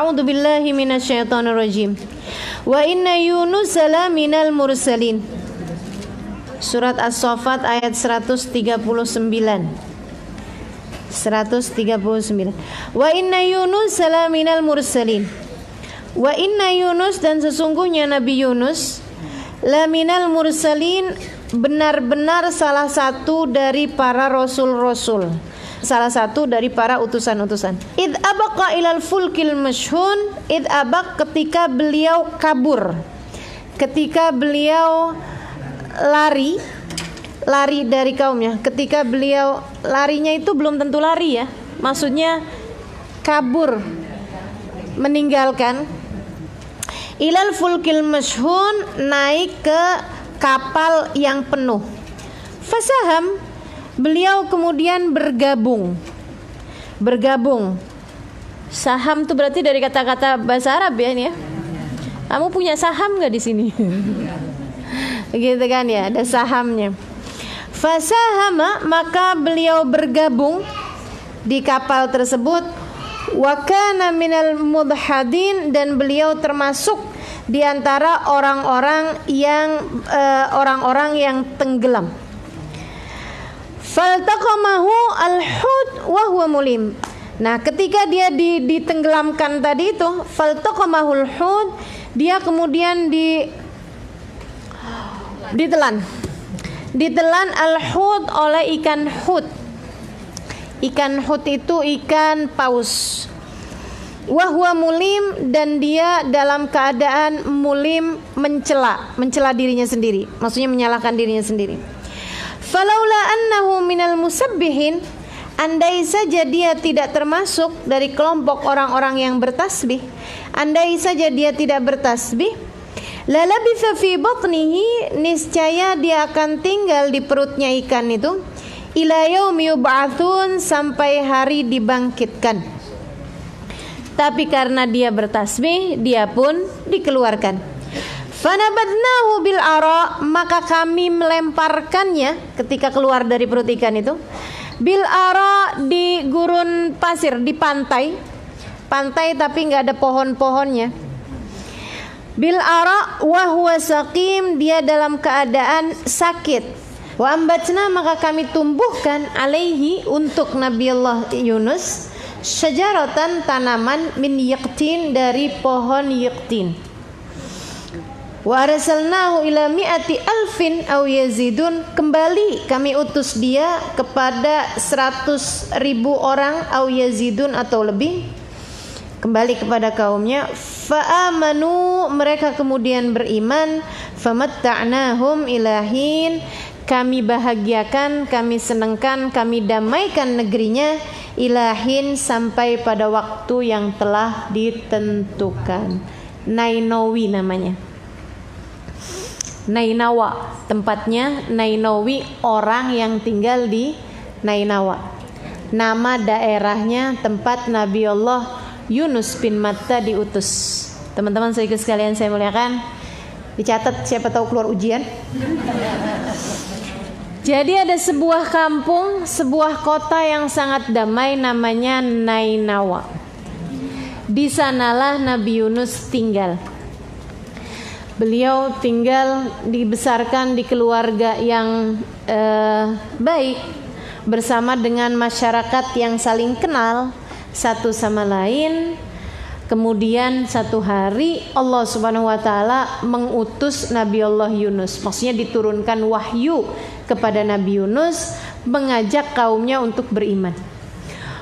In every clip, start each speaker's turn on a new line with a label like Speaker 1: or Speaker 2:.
Speaker 1: a'udzubillahi minasyaitonirrajim. Wa inna Yunus la minal mursalin. Surat As-Saffat ayat 139. Wa inna Yunus la minal mursalin. Wa inna Yunus, dan sesungguhnya Nabi Yunus, la minal mursalin, benar-benar salah satu dari para rasul-rasul, salah satu dari para utusan-utusan. Id abaqa ilal fulkil mashhun. Id abaq, ketika beliau kabur, ketika beliau lari dari kaumnya. Ketika beliau larinya itu belum tentu lari ya, maksudnya kabur, meninggalkan. Ilal fulkil mashhun, naik ke kapal yang penuh. Fasaham, beliau kemudian bergabung. Saham itu berarti dari kata-kata bahasa Arab ya ini ya. Kamu punya saham nggak di sini? Gitu kan ya, ada sahamnya. Fasahama, maka beliau bergabung di kapal tersebut. Wa kana minal mudhadin, dan beliau termasuk di antara orang-orang yang tenggelam. Faltaqamahu al-hut wa huwa mulim. Nah, ketika dia ditenggelamkan tadi itu, faltaqamahul hut, dia kemudian ditelan al-hut oleh ikan hut. Ikan hut itu ikan paus. Wa huwa mulim, dan dia dalam keadaan mulim, mencela dirinya sendiri, maksudnya menyalahkan dirinya sendiri. Falaula annahu minal musabbihin, andai saja dia tidak termasuk dari kelompok orang-orang yang bertasbih, andai saja dia tidak bertasbih, lalabitha fi batnihi, niscaya dia akan tinggal di perutnya ikan itu, ila yaumi yub'atsun, sampai hari dibangkitkan. Tapi karena dia bertasbih, dia pun dikeluarkan. Fanabadnahu bil ara, maka kami melemparkannya ketika keluar dari perut ikan itu, bil ara, di gurun pasir, di pantai tapi nggak ada pohon-pohonnya. Bil ara wa huwa saqim, dia dalam keadaan sakit. Wa ambatna, maka kami tumbuhkan alaihi, untuk Nabi Allah Yunus, syajaratan, tanaman, min yaqtin, dari pohon yaqtin. Wa arsalnahu ila mi'ati alfin aw yazidun, kembali kami utus dia kepada 100.000 orang, aw yazidun, atau lebih, kembali kepada kaumnya. Fa amanu, mereka kemudian beriman. Famatta'nahum ilahin, kami bahagiakan, kami senangkan, kami damaikan negerinya, ilahin, sampai pada waktu yang telah ditentukan. Nainawi namanya, Nainawa tempatnya, Nainawi, orang yang tinggal di Nainawa. Nama daerahnya tempat Nabi Allah Yunus bin Matta diutus. Teman-teman sekalian saya muliakan, dicatat siapa tahu keluar ujian. Jadi ada sebuah kampung, sebuah kota yang sangat damai, namanya Nainawa. Di sanalah Nabi Yunus tinggal. Beliau tinggal, dibesarkan di keluarga yang baik, bersama dengan masyarakat yang saling kenal satu sama lain. Kemudian satu hari Allah Subhanahu wa taala mengutus Nabi Allah Yunus, maksudnya diturunkan wahyu kepada Nabi Yunus, mengajak kaumnya untuk beriman.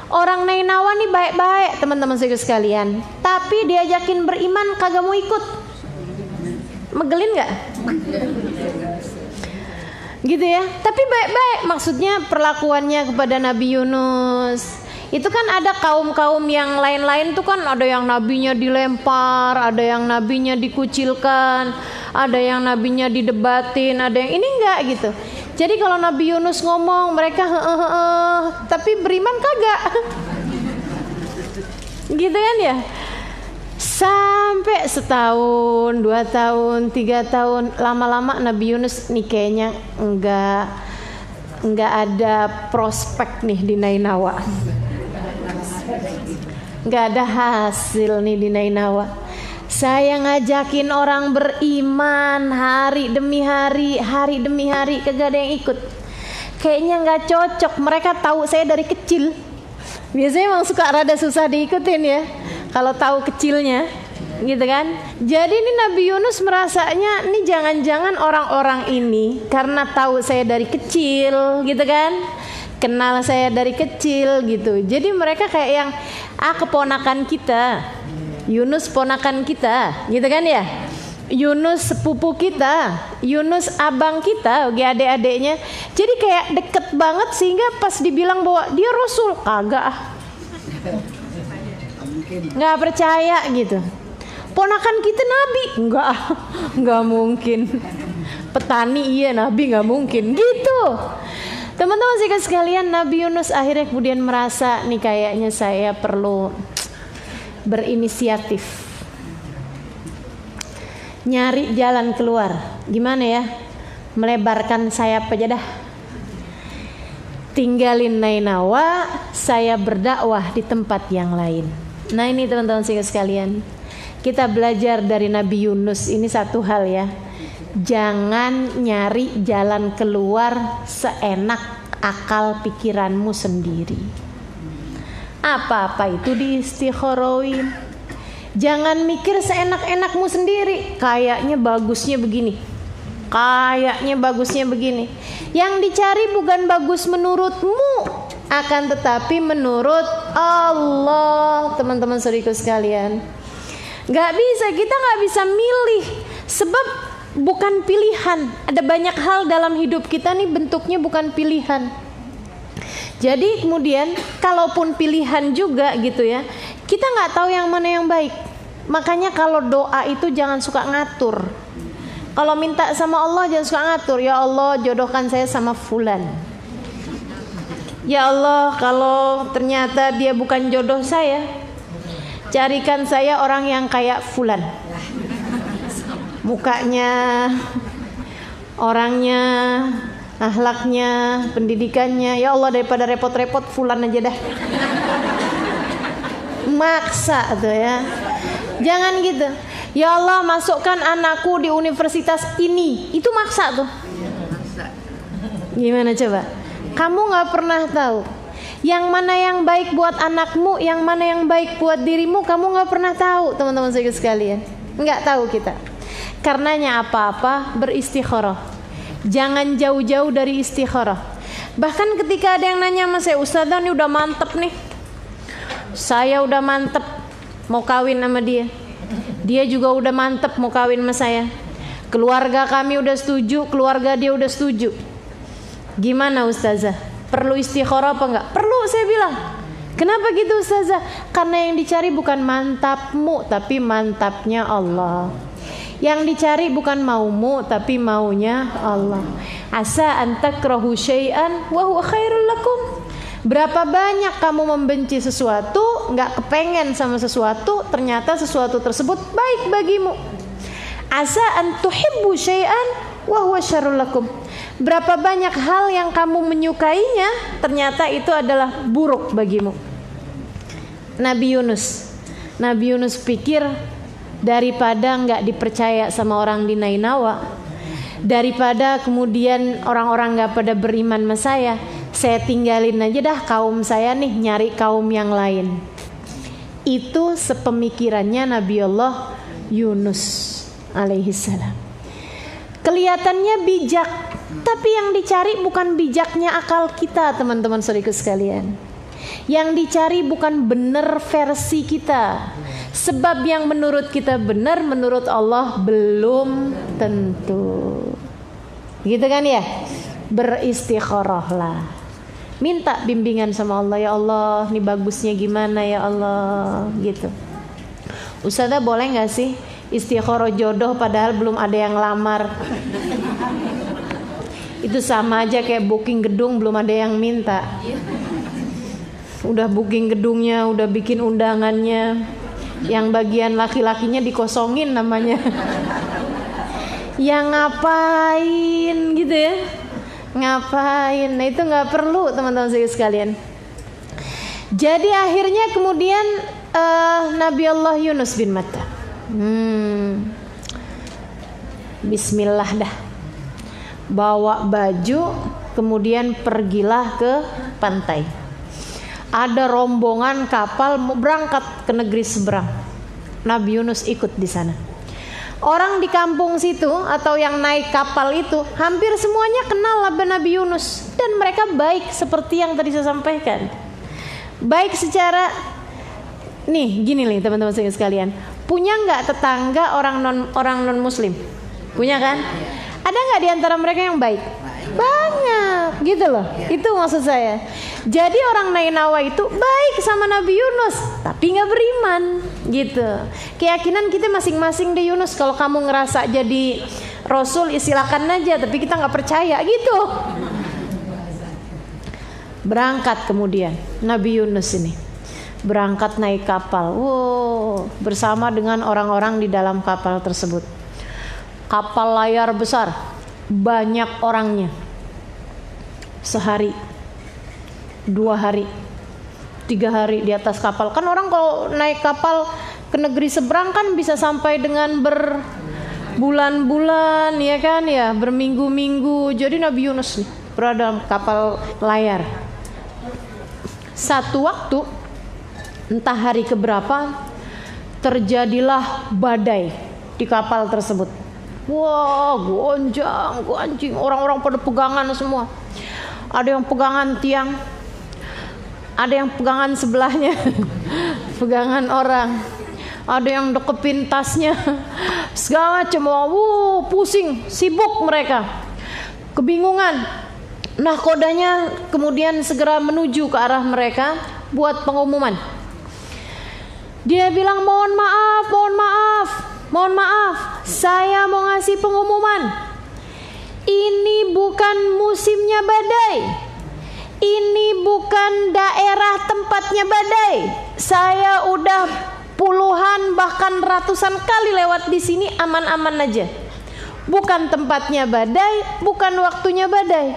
Speaker 1: Orang Nainawa nih baik-baik teman-teman sekalian, tapi diajakin beriman kagak mau ikut. Megelin gak? Gitu ya. Tapi baik-baik, maksudnya perlakuannya kepada Nabi Yunus. Itu kan ada kaum-kaum yang lain-lain tuh kan, ada yang nabinya dilempar, ada yang nabinya dikucilkan, ada yang nabinya didebatin, ada yang ini enggak gitu. Jadi kalau Nabi Yunus ngomong, mereka tapi beriman kagak. Gitu kan ya. Sampai setahun, 2 tahun, 3 tahun, lama-lama Nabi Yunus nih kayaknya enggak ada prospek nih di Nainawa. nggak ada hasil nih di Nainawa. Saya ngajakin orang beriman hari demi hari, hari demi hari, kagak ada yang ikut. Kayaknya nggak cocok. Mereka tahu saya dari kecil. Biasanya emang suka rada susah diikutin ya, kalau tahu kecilnya, gitu kan. Jadi ini Nabi Yunus merasanya, ini jangan-jangan orang-orang ini karena tahu saya dari kecil, gitu kan, kenal saya dari kecil gitu. Jadi mereka kayak yang keponakan kita, Yunus ponakan kita, gitu kan ya. Yunus sepupu kita, Yunus abang kita, adik-adiknya. Jadi kayak deket banget sehingga pas dibilang bahwa dia Rasul, kagak nggak percaya gitu. Ponakan kita Nabi, nggak mungkin. Petani iya, Nabi nggak mungkin gitu. Teman-teman sekalian, Nabi Yunus akhirnya kemudian merasa nih kayaknya saya perlu berinisiatif, nyari jalan keluar. Gimana ya? Melebarkan sayap aja dah. Tinggalin Nainawa, saya berdakwah di tempat yang lain. Nah ini teman-teman sekalian, kita belajar dari Nabi Yunus ini satu hal ya. Jangan nyari jalan keluar seenak akal pikiranmu sendiri. Apa-apa itu diistikharowin. Jangan mikir seenak-enakmu sendiri. Kayaknya bagusnya begini, kayaknya bagusnya begini. Yang dicari bukan bagus menurutmu, akan tetapi menurut Allah. Teman-teman saudaraku sekalian, kita nggak bisa milih. Sebab bukan pilihan. Ada banyak hal dalam hidup kita nih bentuknya bukan pilihan. Jadi kemudian kalaupun pilihan juga gitu ya, kita nggak tahu yang mana yang baik. Makanya kalau doa itu jangan suka ngatur. Kalau minta sama Allah jangan suka ngatur. Ya Allah, jodohkan saya sama fulan. Ya Allah, kalau ternyata dia bukan jodoh saya, carikan saya orang yang kayak fulan. Mukanya, orangnya, akhlaknya, pendidikannya. Ya Allah, daripada repot-repot fulan aja dah. Maksa tuh ya. Jangan gitu. Ya Allah, masukkan anakku di universitas ini. Itu maksa tuh. Gimana coba? Kamu gak pernah tahu yang mana yang baik buat anakmu, yang mana yang baik buat dirimu. Kamu gak pernah tahu, teman-teman sekalian. Gak tahu kita. Karenanya apa-apa beristikharah. Jangan jauh-jauh dari istikharah. Bahkan ketika ada yang nanya sama saya, Ustazah ini udah mantep nih, saya udah mantep mau kawin sama dia, dia juga udah mantep mau kawin sama saya, keluarga kami udah setuju, keluarga dia udah setuju. Gimana Ustazah? Perlu istikharah apa enggak? Perlu, saya bilang. Kenapa gitu Ustazah? Karena yang dicari bukan mantapmu, tapi mantapnya Allah. Yang dicari bukan maumu, tapi maunya Allah. Asa antakrahu syai'an wa huwa khairul lakum. Berapa banyak kamu membenci sesuatu, nggak kepengen sama sesuatu, ternyata sesuatu tersebut baik bagimu. Asa an tuhibbu syai'an wa huwa syarrul lakum. Berapa banyak hal yang kamu menyukainya, ternyata itu adalah buruk bagimu. Nabi Yunus pikir, daripada nggak dipercaya sama orang di Nainawa, daripada kemudian orang-orang nggak pada beriman sama saya tinggalin aja dah kaum saya nih, nyari kaum yang lain. Itu sepemikirannya Nabi Allah Yunus alaihissalam. Kelihatannya bijak, tapi yang dicari bukan bijaknya akal kita, teman-teman saudaraku sekalian. Yang dicari bukan benar versi kita. Sebab yang menurut kita benar, menurut Allah belum tentu. Gitu kan ya? Beristikharahlah. Minta bimbingan sama Allah. Ya Allah, ini bagusnya gimana ya Allah, gitu. Ustazah boleh gak sih istikharah jodoh padahal belum ada yang lamar? Itu sama aja kayak booking gedung belum ada yang minta. Udah booking gedungnya, udah bikin undangannya, yang bagian laki-lakinya dikosongin namanya. Yang ngapain gitu ya? Ngapain? Nah itu nggak perlu, teman-teman sekalian. Jadi akhirnya kemudian Nabi Allah Yunus bin Matta. Bismillah dah. Bawa baju, kemudian pergilah ke pantai. Ada rombongan kapal mau berangkat ke negeri seberang. Nabi Yunus ikut di sana. Orang di kampung situ atau yang naik kapal itu hampir semuanya kenal Nabi Yunus, dan mereka baik seperti yang tadi saya sampaikan. Baik secara gini nih teman-teman sekalian. Punya nggak tetangga orang non muslim? Punya kan? Ada nggak di antara mereka yang baik? Banyak, gitu loh. Itu maksud saya. Jadi orang Nainawa itu baik sama Nabi Yunus, tapi nggak beriman, gitu. Keyakinan kita masing-masing deh Yunus. Kalau kamu ngerasa jadi Rasul, silakan aja. Tapi kita nggak percaya, gitu. Berangkat kemudian Nabi Yunus ini berangkat naik kapal. Bersama dengan orang-orang di dalam kapal tersebut. Kapal layar besar, banyak orangnya. Sehari, 2 hari, 3 hari di atas kapal. Kan orang kalau naik kapal ke negeri seberang kan bisa sampai dengan berbulan-bulan, ya kan ya, berminggu-minggu. Jadi Nabi Yunus nih berada dalam kapal layar. Satu waktu, entah hari keberapa, terjadilah badai di kapal tersebut. Gonjang, orang-orang pada pegangan semua. Ada yang pegangan tiang, ada yang pegangan sebelahnya, pegangan orang, ada yang dekepin tasnya, segala macam. Pusing, sibuk mereka, kebingungan. Nahkodanya kemudian segera menuju ke arah mereka buat pengumuman. Dia bilang, mohon maaf, saya mau ngasih pengumuman. Ini bukan musimnya badai. Ini bukan daerah tempatnya badai. Saya udah puluhan bahkan ratusan kali lewat di sini, aman-aman aja. Bukan tempatnya badai, bukan waktunya badai.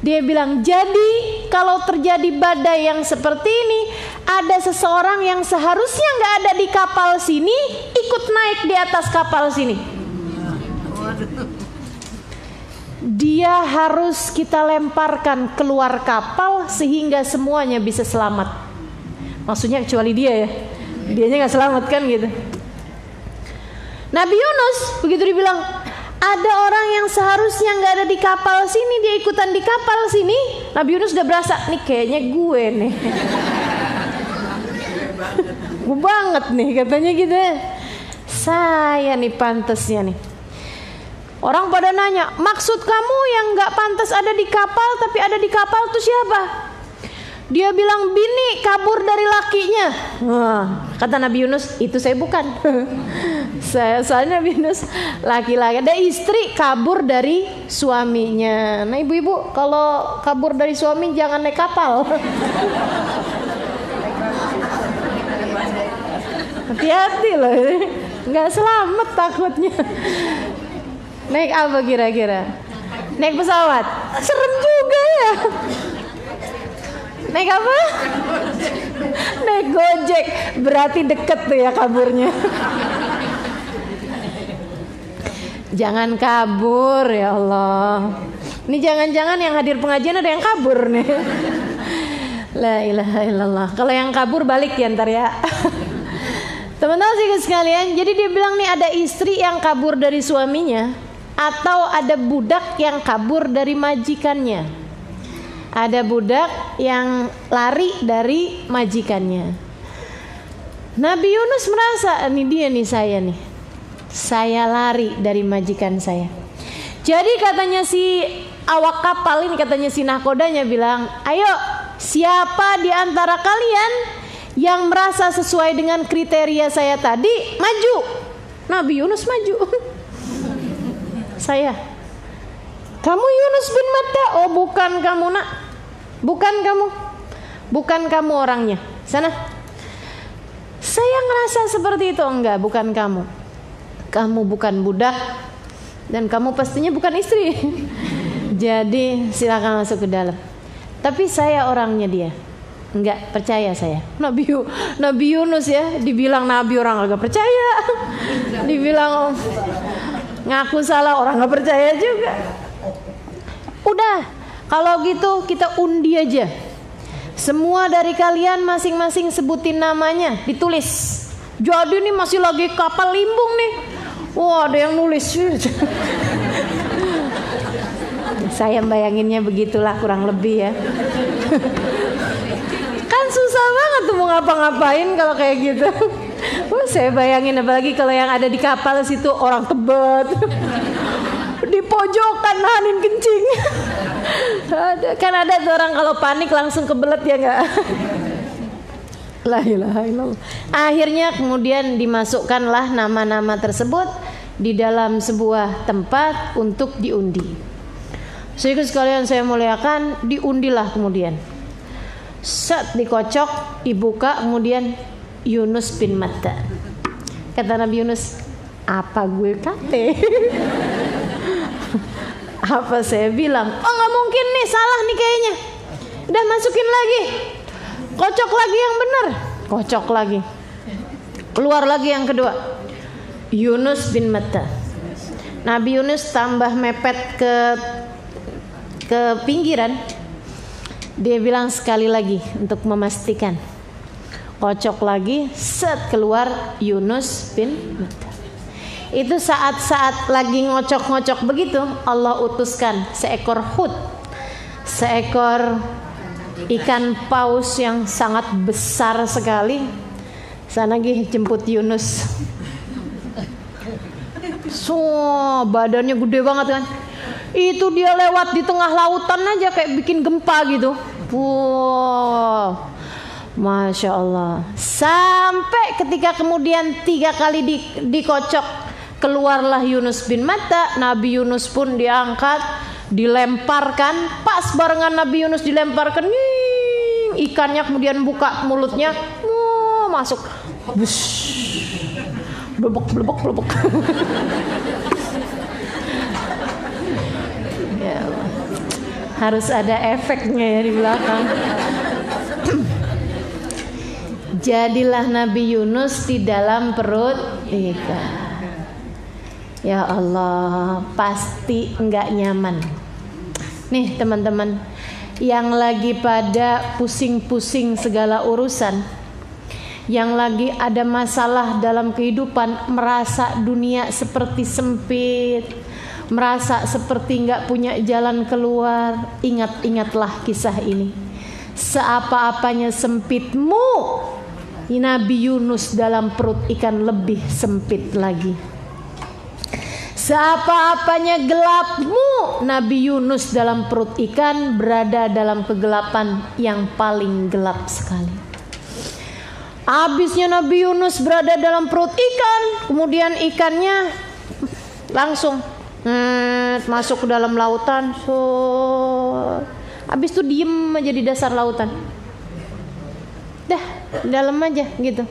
Speaker 1: Dia bilang, jadi kalau terjadi badai yang seperti ini, ada seseorang yang seharusnya nggak ada di kapal sini, ikut naik di atas kapal sini. Dia harus kita lemparkan keluar kapal sehingga semuanya bisa selamat. Maksudnya kecuali dia ya, dianya nggak selamat kan gitu. Nabi Yunus begitu dibilang, ada orang yang seharusnya nggak ada di kapal sini, dia ikutan di kapal sini. Nabi Yunus udah berasa, nih kayaknya gue nih. Gue banget nih katanya gitu. Saya nih pantesnya nih. Orang pada nanya, maksud kamu yang nggak pantas ada di kapal tapi ada di kapal tuh siapa? Dia bilang, bini kabur dari lakinya. Kata Nabi Yunus, itu saya bukan. Soalnya Nabi Yunus laki-laki. Ada istri kabur dari suaminya. Nah ibu-ibu, kalau kabur dari suami jangan naik kapal. Hati-hati loh, nggak selamat takutnya. Naik apa kira-kira? Naik pesawat? Serem juga ya. Naik apa? Naik Gojek. Berarti deket tuh ya kaburnya. Jangan kabur ya Allah. Ini jangan-jangan yang hadir pengajian ada yang kabur nih. La ilaha illallah. Kalau yang kabur balik ya ntar ya. Teman-teman sekalian, jadi dia bilang nih ada istri yang kabur dari suaminya, atau ada budak yang kabur dari majikannya. Ada budak yang lari dari majikannya. Nabi Yunus merasa, ini dia nih saya nih. Saya lari dari majikan saya. Jadi katanya si awak kapal ini, katanya si nahkodanya bilang, ayo siapa di antara kalian yang merasa sesuai dengan kriteria saya tadi, maju. Nabi Yunus maju. Saya. Kamu Yunus bin Matta? Oh bukan kamu nak. Bukan kamu orangnya. Sana. Saya ngerasa seperti itu. Enggak, bukan kamu. Kamu bukan budak. Dan kamu pastinya bukan istri. Jadi silakan masuk ke dalam. Tapi saya orangnya dia. Enggak percaya saya. Nabi Yunus ya, dibilang nabi orang agak percaya. Dibilang ngaku salah orang nggak percaya juga. Udah, kalau gitu kita undi aja. Semua dari kalian masing-masing sebutin namanya, ditulis. Jadi ini masih lagi kapal limbung nih. Wah, ada yang nulis. Saya bayanginnya begitulah kurang lebih ya. Kan susah banget tuh mau ngapa-ngapain kalau kayak gitu. Saya bayangin apalagi kalau yang ada di kapal situ orang Tebet. Di pojokan nahanin kencing. Kan ada tuh orang kalau panik langsung kebelet ya enggak? La ilaha illallah. Akhirnya kemudian dimasukkanlah nama-nama tersebut di dalam sebuah tempat untuk diundi. Saudara sekalian saya muliakan, diundilah kemudian. Set dikocok, dibuka, kemudian Yunus bin Matta. Kata Nabi Yunus, apa gue kate? Apa saya bilang? Oh nggak mungkin nih, salah nih kayaknya. Udah masukin lagi, kocok lagi yang benar, kocok lagi. Keluar lagi yang kedua, Yunus bin Matta. Nabi Yunus tambah mepet ke pinggiran. Dia bilang sekali lagi untuk memastikan. Kocok lagi, set keluar Yunus bin Matta. Itu saat-saat lagi ngocok-ngocok begitu, Allah utuskan seekor hut, seekor ikan paus yang sangat besar sekali. Sana lagi jemput Yunus. Badannya gede banget kan. Itu dia lewat di tengah lautan aja kayak bikin gempa gitu. Wow, Masya Allah. Sampai ketika kemudian 3 kali dikocok, keluarlah Yunus bin Matta. Nabi Yunus pun diangkat, dilemparkan. Pas barengan Nabi Yunus dilemparkan, ikannya kemudian buka mulutnya, masuk, blebek. Ya Allah. Harus ada efeknya ya di belakang. Jadilah Nabi Yunus di dalam perut ikan. Ya Allah, pasti enggak nyaman. Nih teman-teman, yang lagi pada pusing-pusing segala urusan, yang lagi ada masalah dalam kehidupan, merasa dunia seperti sempit, merasa seperti enggak punya jalan keluar, ingat-ingatlah kisah ini. Seapa-apanya sempitmu, Nabi Yunus dalam perut ikan lebih sempit lagi. Seapa-apanya gelapmu, Nabi Yunus dalam perut ikan berada dalam kegelapan yang paling gelap sekali. Habisnya Nabi Yunus berada dalam perut ikan, kemudian ikannya langsung masuk ke dalam lautan. Habis itu diem aja di dasar lautan. Dah, dalam aja gitu.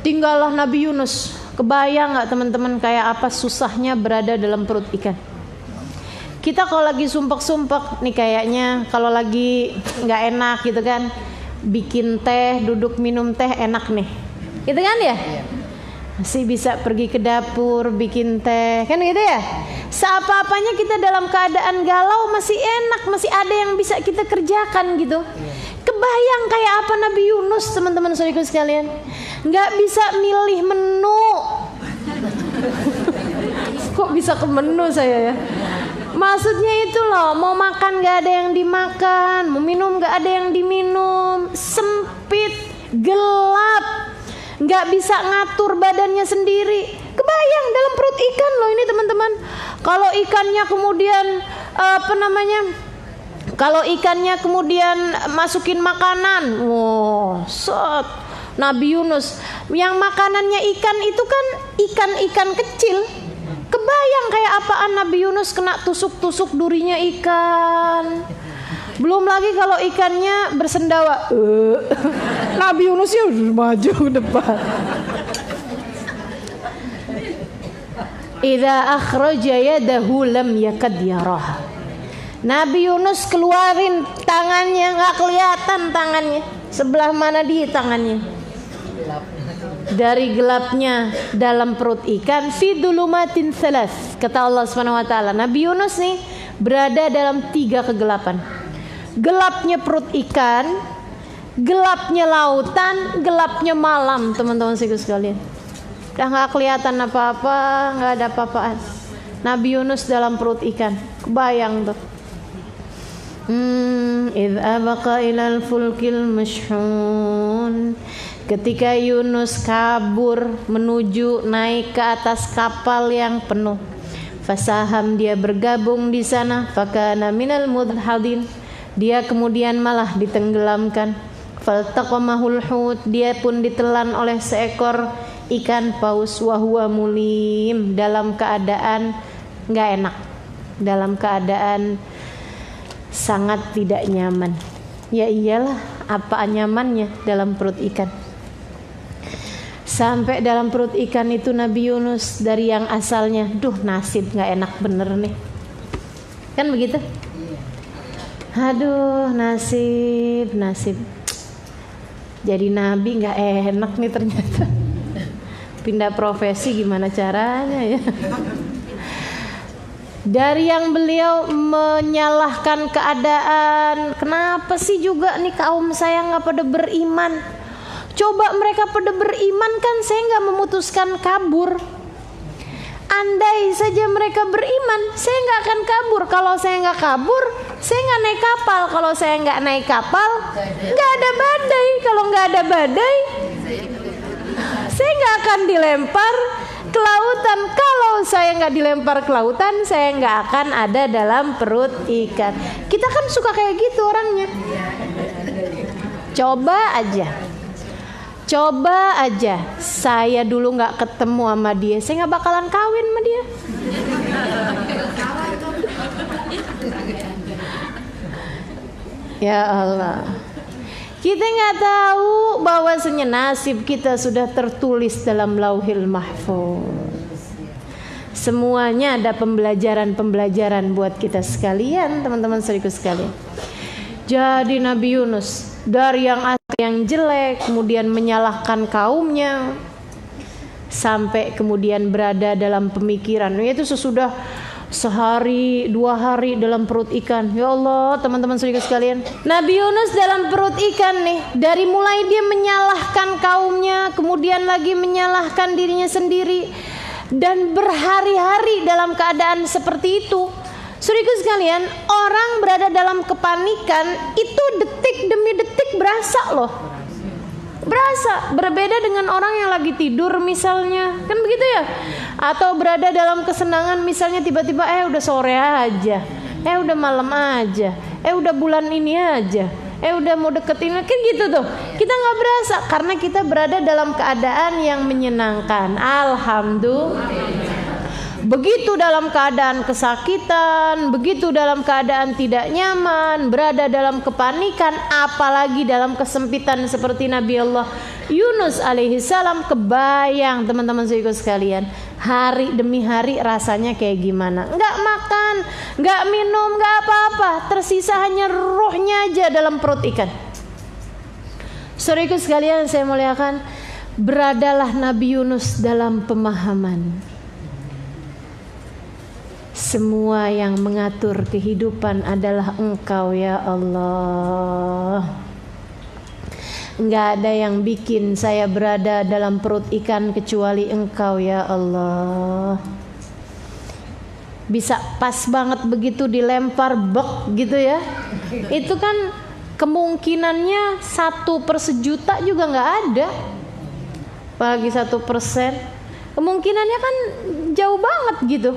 Speaker 1: Tinggallah Nabi Yunus. Kebayang gak teman-teman kayak apa susahnya berada dalam perut ikan. Kita kalau lagi sumpek-sumpek nih kayaknya, kalau lagi gak enak gitu kan, bikin teh, duduk minum teh enak nih, gitu kan ya? Masih bisa pergi ke dapur bikin teh, kan gitu ya? Seapa-apanya kita dalam keadaan galau masih enak, masih ada yang bisa kita kerjakan gitu. Kebayang kayak apa Nabi Yunus, teman-teman saudaraku sekalian, nggak bisa milih menu. Kok bisa ke menu saya ya? Maksudnya itu loh, mau makan nggak ada yang dimakan, mau minum nggak ada yang diminum, sempit, gelap, nggak bisa ngatur badannya sendiri. Kebayang dalam perut ikan loh ini teman-teman. Kalau ikannya kemudian kalau ikannya kemudian masukin makanan, set Nabi Yunus yang makanannya ikan itu kan ikan-ikan kecil. Kebayang kayak apaan Nabi Yunus kena tusuk-tusuk durinya ikan. Belum lagi kalau ikannya bersendawa. Nabi Yunus ya maju ke depan. Idza akhraja yadahu lam yakad yaraha. Nabi Yunus keluarin tangannya, nggak kelihatan tangannya. Sebelah mana dia tangannya? Dari gelapnya dalam perut ikan. Fi dulumatin salas. Kata Allah SWT, Nabi Yunus nih berada dalam 3 kegelapan. Gelapnya perut ikan, gelapnya lautan, gelapnya malam, teman-teman sekalian. Udah nggak kelihatan apa-apa, nggak ada apa-apaan. Nabi Yunus dalam perut ikan, kebayang tuh. Idh abaqa ilal fulkil mashhun. Ketika Yunus kabur menuju naik ke atas kapal yang penuh, fasaham dia bergabung di sana, fakana minal mudhadin, dia kemudian malah ditenggelamkan. Faltaqamahul hut, dia pun ditelan oleh seekor ikan paus, wahwa mulim, dalam keadaan nggak enak, dalam keadaan sangat tidak nyaman. Ya iyalah, apa nyamannya dalam perut ikan. Sampai dalam perut ikan itu Nabi Yunus dari yang asalnya, duh nasib nggak enak bener nih, kan begitu? Aduh nasib, jadi nabi nggak enak nih ternyata. Pindah profesi gimana caranya ya? Dari yang beliau menyalahkan keadaan, kenapa sih juga nih kaum saya nggak pada beriman? Coba mereka pada beriman kan saya nggak memutuskan kabur. Andai saja mereka beriman, saya nggak akan kabur. Kalau saya nggak kabur, saya nggak naik kapal. Kalau saya nggak naik kapal, nggak ada badai. Kalau nggak ada badai, saya nggak akan dilempar ke lautan. Kalau saya nggak dilempar ke lautan, saya nggak akan ada dalam perut ikan. Kita kan suka kayak gitu orangnya. Coba aja saya dulu nggak ketemu sama dia, saya nggak bakalan kawin sama dia. Ya Allah, kita nggak tahu bahwasanya nasib kita sudah tertulis dalam Lauhil Mahfuz. Semuanya ada pembelajaran buat kita sekalian, teman-teman saudaraku sekalian. Jadi Nabi Yunus dari yang jelek, kemudian menyalahkan kaumnya, sampai kemudian berada dalam pemikiran, yaitu sesudah sehari 2 hari dalam perut ikan. Ya Allah, teman-teman saudara sekalian, Nabi Yunus dalam perut ikan nih, dari mulai dia menyalahkan kaumnya, kemudian lagi menyalahkan dirinya sendiri, dan berhari-hari dalam keadaan seperti itu. Saudaraku sekalian, orang berada dalam kepanikan itu detik demi detik berasa loh. Berasa, berbeda dengan orang yang lagi tidur misalnya, kan begitu ya? Atau berada dalam kesenangan misalnya, tiba-tiba udah sore aja, udah malam aja, udah bulan ini aja, udah mau deketin, kan gitu tuh. Kita nggak berasa karena kita berada dalam keadaan yang menyenangkan. Alhamdulillah. Begitu dalam keadaan kesakitan, begitu dalam keadaan tidak nyaman, berada dalam kepanikan, apalagi dalam kesempitan seperti Nabi Allah Yunus alaihi salam. Kebayang teman-teman saudara sekalian, hari demi hari rasanya kayak gimana? Nggak makan, nggak minum, nggak apa-apa, tersisa hanya ruhnya aja dalam perut ikan. Saudaraku sekalian saya muliakan, beradalah Nabi Yunus dalam pemahaman. Semua yang mengatur kehidupan adalah Engkau ya Allah. Enggak ada yang bikin saya berada dalam perut ikan kecuali Engkau ya Allah. Bisa pas banget begitu dilempar bek gitu ya. Itu kan kemungkinannya 1/1.000.000 juga nggak ada. Apalagi 1%. Kemungkinannya kan jauh banget gitu.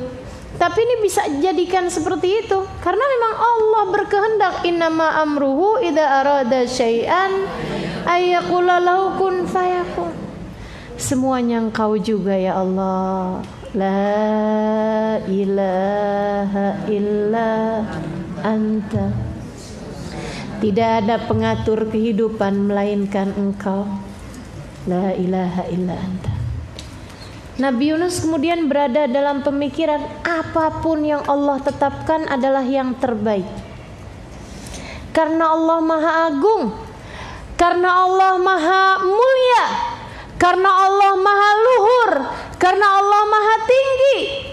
Speaker 1: Tapi ini bisa jadikan seperti itu karena memang Allah berkehendak. Innama amruhu idza arada syai'an ayyaqula lahu kun fayakun. Semuanya Engkau juga ya Allah. La ilaha illa anta. Tidak ada pengatur kehidupan melainkan Engkau. La ilaha illa anta. Nabi Yunus kemudian berada dalam pemikiran apapun yang Allah tetapkan adalah yang terbaik. Karena Allah Maha Agung, karena Allah Maha Mulia, karena Allah Maha Luhur, karena Allah Maha Tinggi.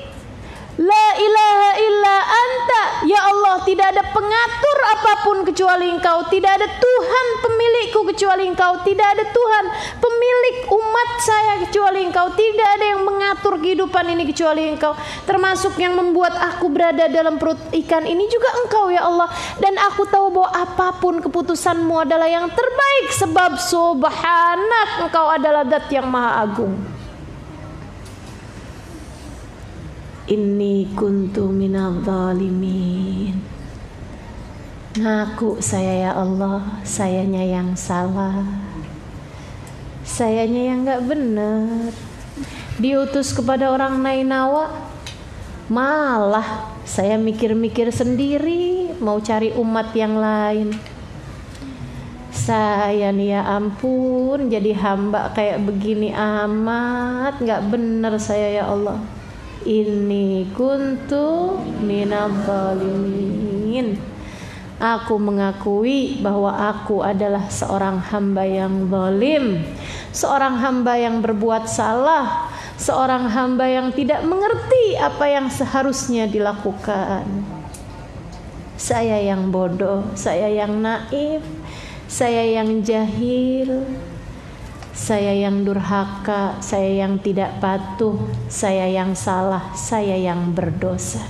Speaker 1: La ilaha illa anta, ya Allah, tidak ada pengatur apapun kecuali Engkau, tidak ada Tuhan pemilikku kecuali Engkau, tidak ada Tuhan pemilik umat saya kecuali Engkau, tidak ada yang mengatur kehidupan ini kecuali Engkau, termasuk yang membuat aku berada dalam perut ikan ini juga Engkau ya Allah, dan aku tahu bahwa apapun keputusanmu adalah yang terbaik, sebab subhanak, Engkau adalah zat yang maha agung. Inni kuntu minadh dhalimin. Ngaku saya ya Allah, sayanya yang salah, sayanya yang gak benar. Diutus kepada orang Nainawa, malah saya mikir-mikir sendiri mau cari umat yang lain. Saya nih ya ampun, jadi hamba kayak begini amat, gak benar saya ya Allah. Inni kuntu minadh dhalimin. Aku mengakui bahwa aku adalah seorang hamba yang zalim, seorang hamba yang berbuat salah, seorang hamba yang tidak mengerti apa yang seharusnya dilakukan. Saya yang bodoh, saya yang naif, saya yang jahil, saya yang durhaka, saya yang tidak patuh, saya yang salah, saya yang berdosa.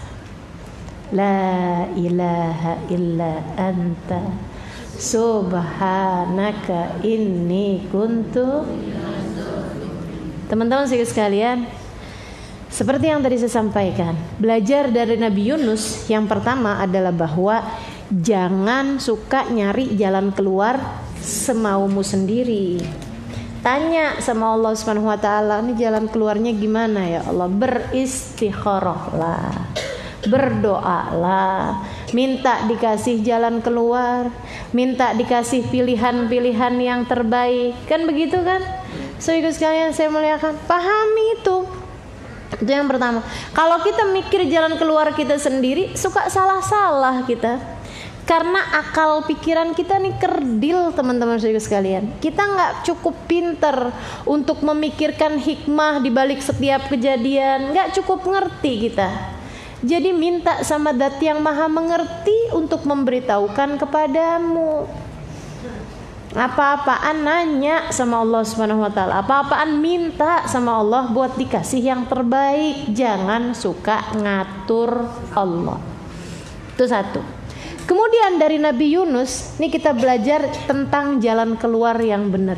Speaker 1: La ilaha illa anta subhanaka inni kuntu. Teman-teman sekalian, seperti yang tadi saya sampaikan, belajar dari Nabi Yunus yang pertama adalah bahwa jangan suka nyari jalan keluar semaumu sendiri. Tanya sama Allah Subhanahu wa taala, ini jalan keluarnya gimana ya Allah? Beristikharahlah, berdoalah, minta dikasih jalan keluar, minta dikasih pilihan-pilihan yang terbaik. Kan begitu kan? Saudara sekalian saya muliakan, pahami itu. Itu yang pertama. Kalau kita mikir jalan keluar kita sendiri, suka salah-salah kita. Karena akal pikiran kita nih kerdil, teman-teman saudara sekalian. Kita nggak cukup pinter untuk memikirkan hikmah di balik setiap kejadian, nggak cukup ngerti kita. Jadi minta sama Zat yang Maha Mengerti untuk memberitahukan kepadamu. Apa-apaan nanya sama Allah Subhanahu wa taala, apa-apaan minta sama Allah buat dikasih yang terbaik. Jangan suka ngatur Allah. Itu satu. Kemudian dari Nabi Yunus, ini kita belajar tentang jalan keluar yang benar.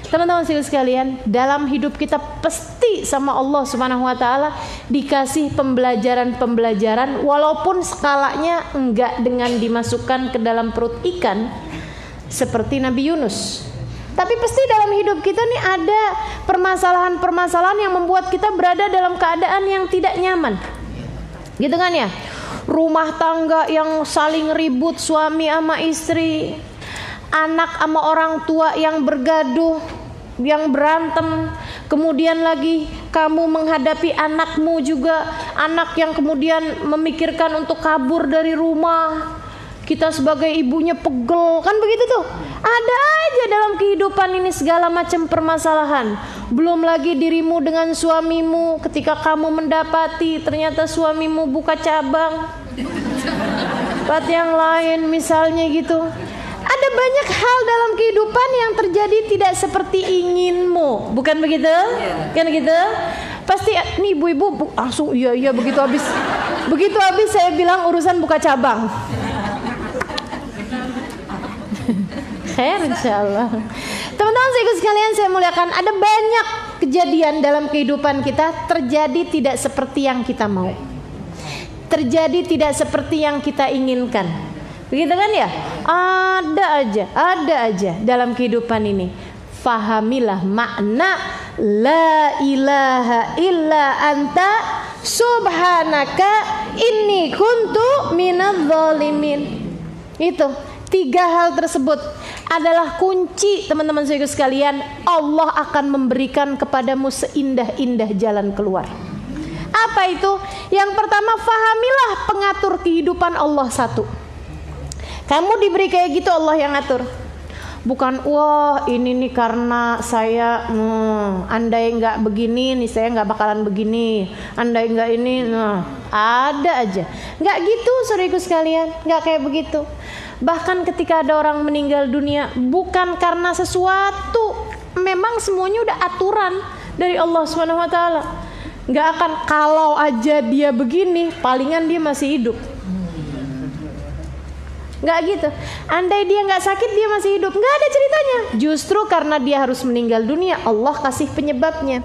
Speaker 1: Teman-teman sekalian, dalam hidup kita pasti sama Allah Subhanahu wa taala dikasih pembelajaran-pembelajaran, walaupun skalanya enggak dengan dimasukkan ke dalam perut ikan seperti Nabi Yunus. Tapi pasti dalam hidup kita nih ada permasalahan-permasalahan yang membuat kita berada dalam keadaan yang tidak nyaman. Gitu kan ya? Rumah tangga yang saling ribut, suami sama istri, anak sama orang tua yang bergaduh, yang berantem. Kemudian lagi kamu menghadapi anakmu juga, anak yang kemudian memikirkan untuk kabur dari rumah. Kita sebagai ibunya pegel, kan begitu tuh. Ada aja dalam kehidupan ini segala macam permasalahan. Belum lagi dirimu dengan suamimu, ketika kamu mendapati ternyata suamimu buka cabang tempat yang lain misalnya gitu. Ada banyak hal dalam kehidupan yang terjadi tidak seperti inginmu, bukan begitu? Kan gitu? Pasti nih ibu-ibu langsung iya begitu habis saya bilang urusan buka cabang. Khair insyaallah. Teman-teman sekalian saya muliakan, ada banyak kejadian dalam kehidupan kita terjadi tidak seperti yang kita mau, terjadi tidak seperti yang kita inginkan. Begitu kan ya? Ada aja dalam kehidupan ini. Fahamilah makna la ilaha illa anta subhanaka inni kuntu minadh dhalimin. Itu 3 hal tersebut. adalah kunci, teman-teman saudara sekalian. Allah akan memberikan kepadamu seindah-indah jalan keluar. Apa itu? Yang pertama, fahamilah pengatur kehidupan Allah satu. Kamu diberi kayak gitu, Allah yang ngatur. Bukan, wah ini nih karena saya andai nggak begini nih saya nggak bakalan begini, andai nggak ini, ada aja. Nggak gitu saudaraku sekalian, nggak kayak begitu. Bahkan ketika ada orang meninggal dunia, bukan karena sesuatu, memang semuanya udah aturan dari Allah Subhanahu Wa Taala. Nggak akan, kalau aja dia begini, palingan dia masih hidup. Nggak gitu. Andai dia nggak sakit, dia masih hidup. Nggak ada ceritanya. Justru karena dia harus meninggal dunia, Allah kasih penyebabnya.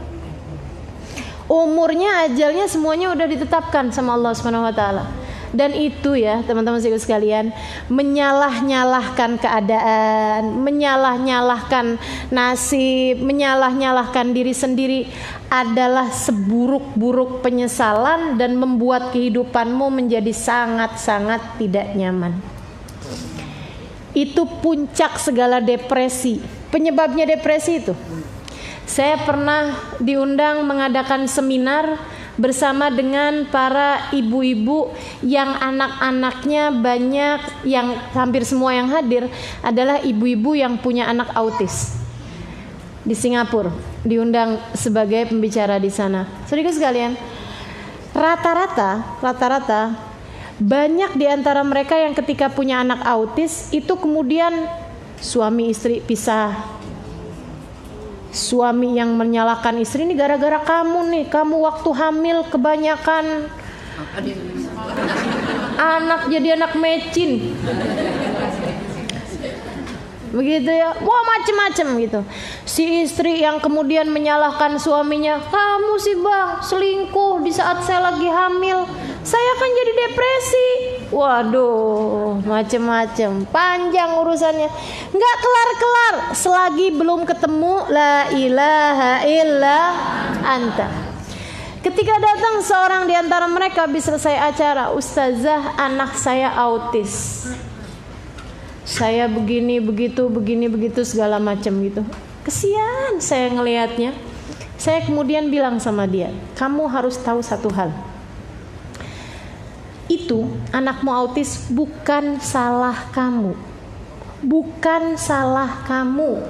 Speaker 1: Umurnya, ajalnya, semuanya udah ditetapkan sama Allah Subhanahu Wa Taala. Dan itu ya teman-teman sekalian, menyalah-nyalahkan keadaan, menyalah-nyalahkan nasib, menyalah-nyalahkan diri sendiri adalah seburuk-buruk penyesalan dan membuat kehidupanmu menjadi sangat-sangat tidak nyaman. Itu puncak segala depresi. Penyebabnya depresi itu. Saya pernah diundang mengadakan seminar bersama dengan para ibu-ibu yang anak-anaknya banyak, yang hampir semua yang hadir adalah ibu-ibu yang punya anak autis. Di Singapura, diundang sebagai pembicara di sana. Saudara sekalian, rata-rata banyak di antara mereka yang ketika punya anak autis itu kemudian suami istri pisah. Suami yang menyalahkan istri, ini gara-gara kamu nih, kamu waktu hamil kebanyakan anak, jadi anak mecin. Begitu ya, wah macem-macem gitu. Si istri yang kemudian menyalahkan suaminya, kamu sih bang selingkuh di saat saya lagi hamil, saya kan jadi depresi. Waduh, macem-macem, panjang urusannya, nggak kelar-kelar selagi belum ketemu la ilaha illa anta. Ketika datang seorang di antara mereka habis selesai acara, ustazah anak saya autis, saya begini begitu segala macam gitu. Kesian saya ngelihatnya. Saya kemudian bilang sama dia, kamu harus tahu satu hal. Itu anakmu autis bukan salah kamu. Bukan salah kamu.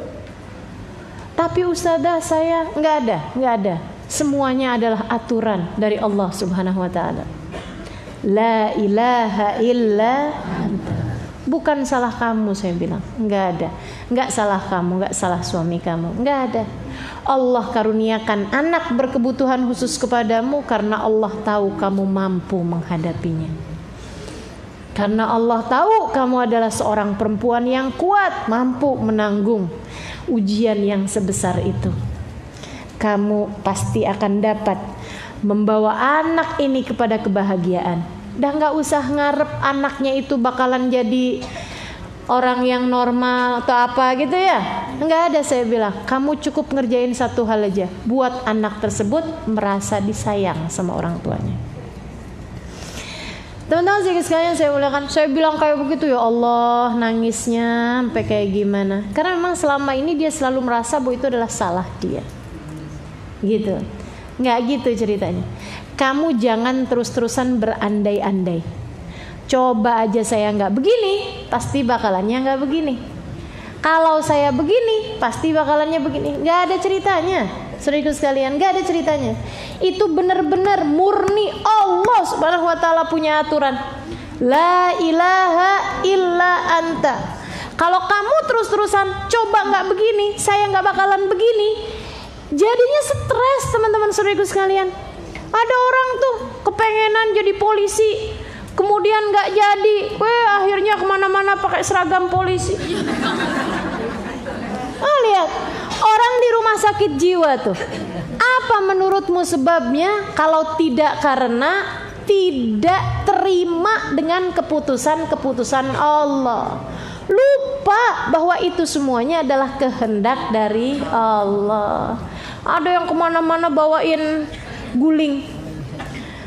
Speaker 1: Tapi ustazah saya enggak ada. Semuanya adalah aturan dari Allah Subhanahu wa taala. La ilaha illa anta. Bukan salah kamu, saya bilang. Enggak salah kamu, enggak salah suami kamu. Enggak ada. Allah karuniakan anak berkebutuhan khusus kepadamu karena Allah tahu kamu mampu menghadapinya. Karena Allah tahu kamu adalah seorang perempuan yang kuat, mampu menanggung ujian yang sebesar itu. Kamu pasti akan dapat membawa anak ini kepada kebahagiaan. Dan gak usah ngarep anaknya itu bakalan jadi orang yang normal atau apa gitu ya. Enggak ada, saya bilang. Kamu cukup ngerjain satu hal aja, buat anak tersebut merasa disayang sama orang tuanya. Teman-teman sekalian, saya bilang kayak begitu, ya Allah, nangisnya sampai kayak gimana. Karena memang selama ini dia selalu merasa bahwa itu adalah salah dia. Gitu. Enggak gitu ceritanya. Kamu jangan terus-terusan berandai-andai. Coba aja saya nggak begini, pasti bakalannya nggak begini. Kalau saya begini, pasti bakalannya begini. Nggak ada ceritanya, saudaraku sekalian, nggak ada ceritanya. Itu benar-benar murni Allah Subhanahu Wa Taala punya aturan. La ilaha illa anta. Kalau kamu terus-terusan coba nggak begini, saya nggak bakalan begini. Jadinya stres, teman-teman saudaraku sekalian. Ada orang tuh kepengenan jadi polisi, kemudian nggak jadi, akhirnya kemana-mana pakai seragam polisi. Lihat orang di rumah sakit jiwa tuh, apa menurutmu sebabnya? Kalau tidak karena tidak terima dengan keputusan Allah, lupa bahwa itu semuanya adalah kehendak dari Allah. Ada yang kemana-mana bawain guling,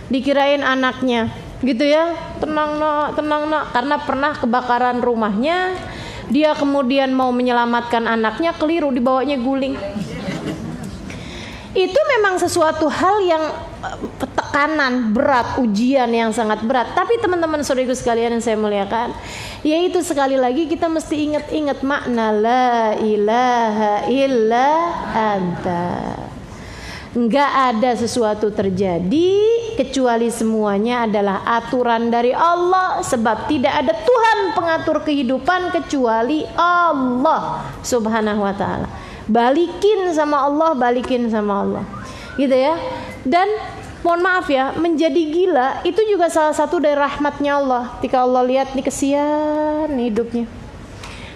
Speaker 1: dikirain anaknya gitu ya, tenang nak, karena pernah kebakaran rumahnya, Dia kemudian mau menyelamatkan anaknya, keliru, dibawanya guling. Itu memang sesuatu hal yang tekanan berat, ujian yang sangat berat. Tapi teman-teman saudaraku sekalian yang saya muliakan, yaitu sekali lagi kita mesti ingat-ingat makna la ilaha illa anta. Enggak ada sesuatu terjadi kecuali semuanya adalah aturan dari Allah, sebab tidak ada Tuhan pengatur kehidupan kecuali Allah Subhanahu wa taala. Balikin sama Allah, balikin sama Allah. Gitu ya. Dan mohon maaf ya, menjadi gila itu juga salah satu dari rahmatnya Allah. Ketika Allah lihat nih kesian hidupnya.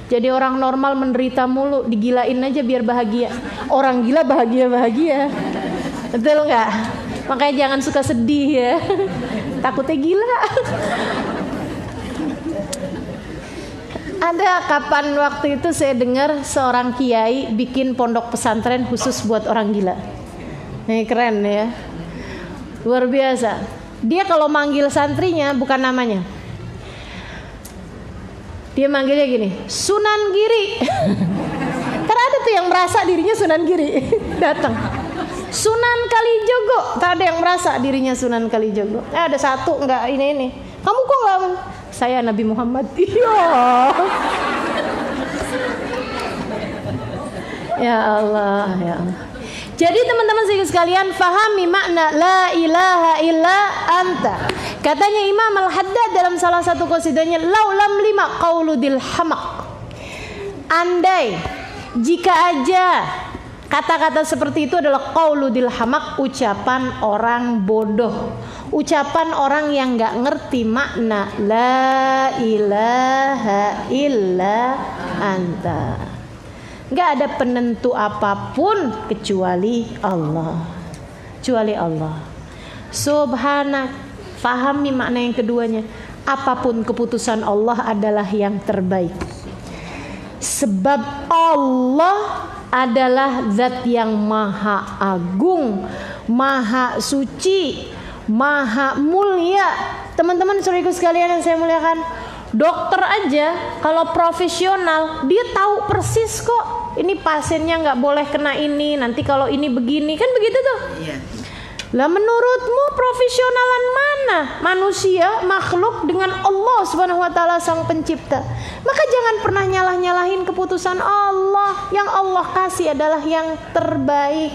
Speaker 1: Jadi orang normal menderita mulu, digilain aja biar bahagia. Orang gila bahagia-bahagia. Betul nggak? Makanya jangan suka sedih ya. Takutnya gila. Ada kapan waktu itu saya dengar seorang kiai bikin pondok pesantren khusus buat orang gila. Ini keren ya. Luar biasa. Dia kalau manggil santrinya bukan namanya. Dia manggilnya gini, Sunan Giri. Karena ada tuh yang merasa dirinya Sunan Giri. Datang. Sunan Kalijogo. Tak ada yang merasa dirinya Sunan Kalijogo. Ada satu enggak ini. Kamu kok enggak? Saya Nabi Muhammad. Iya. Ya Allah, ya Allah. Jadi teman-teman sekalian, fahami makna la ilaha illa anta. Katanya Imam Al-Haddad dalam salah satu qasidahnya, laulam lima qauludil hamaq. Andai jika aja kata-kata seperti itu adalah qauludil hamaq, ucapan orang bodoh, ucapan orang yang nggak ngerti makna la ilaha illa anta. Nggak ada penentu apapun kecuali Allah, kecuali Allah. Subhanak, fahami makna yang keduanya. Apapun keputusan Allah adalah yang terbaik. Sebab Allah adalah zat yang maha agung, maha suci, maha mulia. Teman-teman saudaraku sekalian yang saya muliakan, dokter aja kalau profesional dia tahu persis kok ini pasiennya nggak boleh kena ini, nanti kalau ini begini, kan begitu tuh. Iya. Lah menurutmu profesionalan mana manusia makhluk dengan Allah Subhanahu wa taala sang pencipta? Maka jangan pernah nyalah-nyalahin keputusan Allah. Yang Allah kasih adalah yang terbaik.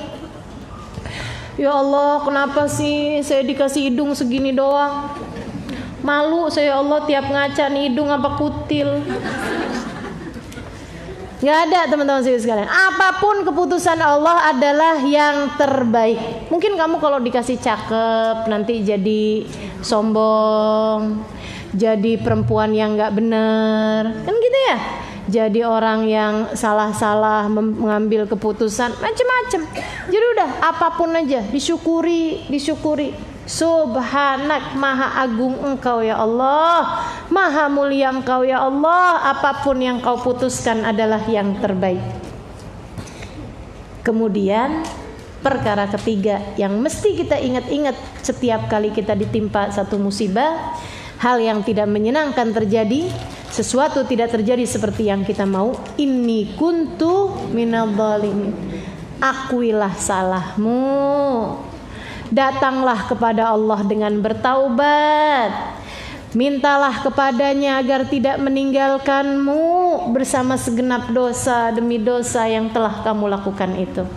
Speaker 1: Ya Allah, kenapa sih saya dikasih hidung segini doang? Malu saya, Allah, tiap ngaca nih hidung apa kutil. Gak ada teman-teman sekalian. Apapun keputusan Allah adalah yang terbaik. Mungkin kamu kalau dikasih cakep nanti jadi sombong, jadi perempuan yang gak bener, kan gitu ya. Jadi orang yang salah-salah mengambil keputusan macam-macam. Jadi udah apapun aja disyukuri. Subhanak, maha agung engkau ya Allah, maha mulia engkau ya Allah. Apapun yang kau putuskan adalah yang terbaik. Kemudian perkara ketiga yang mesti kita ingat-ingat setiap kali kita ditimpa satu musibah, hal yang tidak menyenangkan terjadi, sesuatu tidak terjadi seperti yang kita mau. Inni kuntu minadh dhalimin. Akuilah salahmu. Datanglah kepada Allah dengan bertaubat. Mintalah kepadanya agar tidak meninggalkanmu bersama segenap dosa demi dosa yang telah kamu lakukan itu.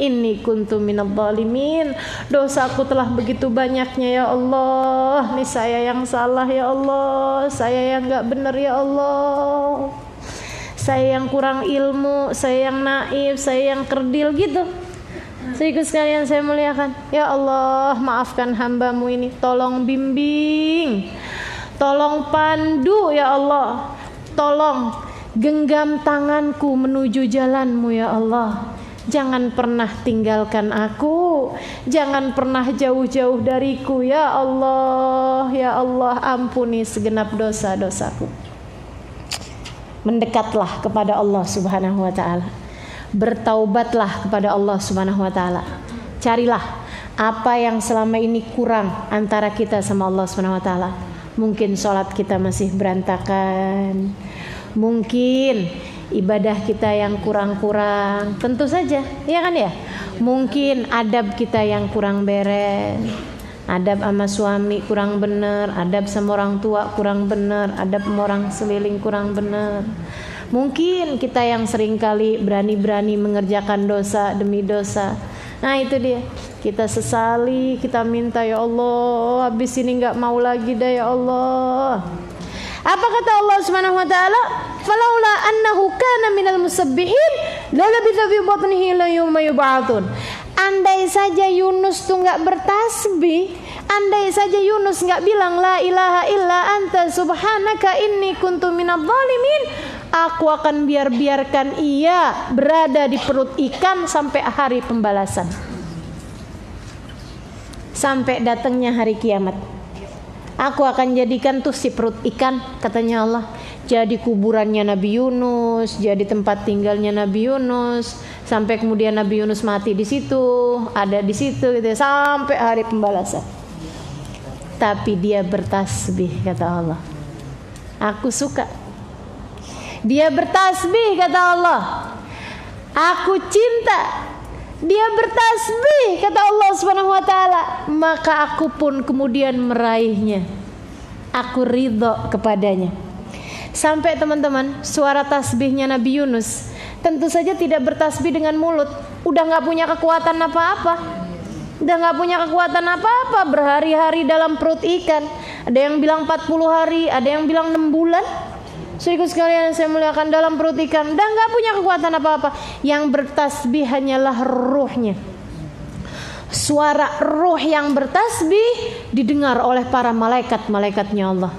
Speaker 1: Inni kuntu minadh dhalimin. Dosaku telah begitu banyaknya ya Allah. Ini saya yang salah ya Allah. Saya yang gak benar ya Allah. Saya yang kurang ilmu, saya yang naif, saya yang kerdil gitu. Saudaraku sekalian saya muliakan, ya Allah, maafkan hambamu ini, tolong bimbing, tolong pandu ya Allah, tolong genggam tanganku menuju jalanmu ya Allah. Jangan pernah tinggalkan aku, jangan pernah jauh-jauh dariku ya Allah. Ya Allah, ampuni segenap dosa-dosaku. Mendekatlah kepada Allah Subhanahu wa taala. Bertaubatlah kepada Allah Subhanahu wa taala. Carilah apa yang selama ini kurang antara kita sama Allah Subhanahu wa taala. Mungkin sholat kita masih berantakan, Mungkin ibadah kita yang kurang-kurang, tentu saja, ya kan ya. Mungkin adab kita yang kurang beres, adab sama suami kurang bener, adab sama orang tua kurang bener, adab sama orang seliling kurang bener. Mungkin kita yang seringkali berani-berani mengerjakan dosa demi dosa. Nah itu dia, kita sesali, kita minta, ya Allah, habis ini nggak mau lagi dah ya Allah. Apa kata Allah Subhanahu wa taala? Falaula annahu kana minal musabbihin la labitha fi batnihi ila yauma yub'atsun. Andai saja Yunus tuh nggak bertasbih, andai saja Yunus nggak bilang la ilaha illa anta subhanaka inni kuntu minadh dhalimin, aku akan biarkan ia berada di perut ikan sampai hari pembalasan, sampai datangnya hari kiamat. Aku akan jadikan tuh si perut ikan, katanya Allah, jadi kuburannya Nabi Yunus, jadi tempat tinggalnya Nabi Yunus, sampai kemudian Nabi Yunus mati di situ, ada di situ gitu, sampai hari pembalasan. Tapi dia bertasbih, kata Allah. Aku suka. Dia bertasbih, kata Allah. Aku cinta. Dia bertasbih, kata Allah Subhanahu wa taala, maka aku pun kemudian meraihnya. Aku ridho kepadanya. Sampai teman-teman, suara tasbihnya Nabi Yunus tentu saja tidak bertasbih dengan mulut. Udah nggak punya kekuatan apa-apa. Udah nggak punya kekuatan apa-apa, berhari-hari dalam perut ikan. Ada yang bilang 40 hari, ada yang bilang 6 bulan. Saudaraku sekalian saya muliakan, dalam perut ikan, dan nggak punya kekuatan apa-apa. Yang bertasbih hanyalah ruhnya. Suara ruh yang bertasbih didengar oleh para malaikat-malaikatnya Allah.